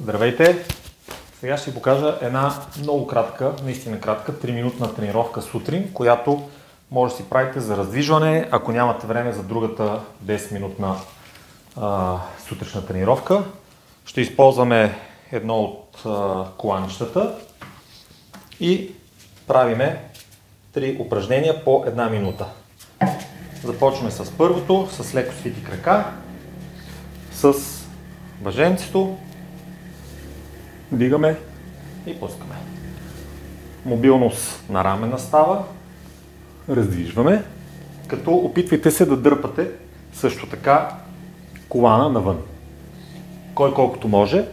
Здравейте! Сега ще ви покажа една много кратка, наистина кратка, 3-минутна тренировка сутрин, която може да си правите за раздвижване, ако нямате време за другата 10-минутна сутрешна тренировка. Ще използваме едно от коланищата и правиме 3 упражнения по 1 минута. Започваме с първото, с леко свити крака, с въженцето. Дигаме и пускаме. Мобилност на раменна става. Раздвижваме, като опитвайте се да дърпате също така колана навън. Кой колкото може.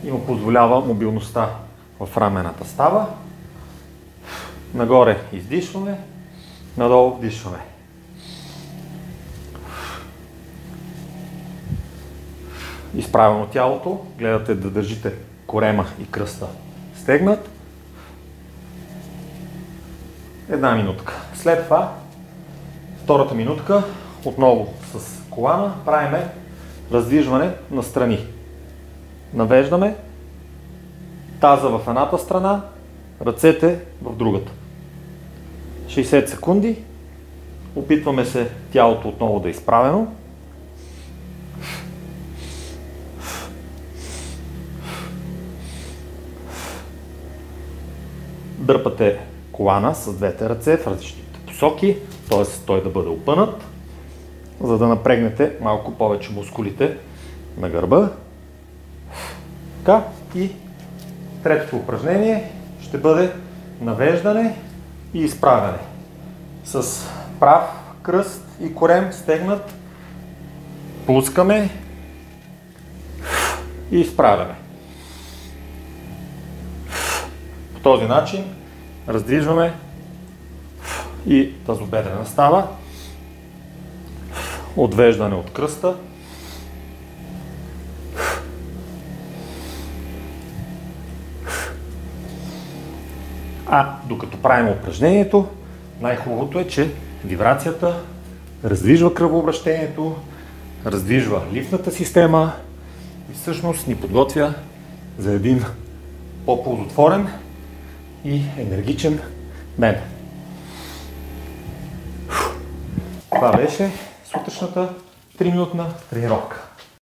И му позволява мобилността в раменната става. Нагоре издишваме, надолу вдишваме. Изправено тялото, гледате да държите корема и кръста стегнат. 1 минутка. След това, втората минутка, отново с колана, правиме раздвижване на страни. Навеждаме таза в едната страна, ръцете в другата. 60 секунди. Опитваме се тялото отново да е изправено. Дърпате колана с двете ръце в различните посоки, т.е. той да бъде опънат, за да напрегнете малко повече мускулите на гърба. Така, и третото упражнение ще бъде навеждане и изправяне. С прав кръст и корем стегнат, пускаме и изправяне. По този начин раздвижваме и тазобедрена става, отвеждане от кръста, докато правим упражнението, най-хубавото е, че вибрацията раздвижва кръвообращението, раздвижва лимфната система и всъщност ни подготвя за един по-ползотворен и енергичен ден. Това беше сутрешната 3-минутна тренировка.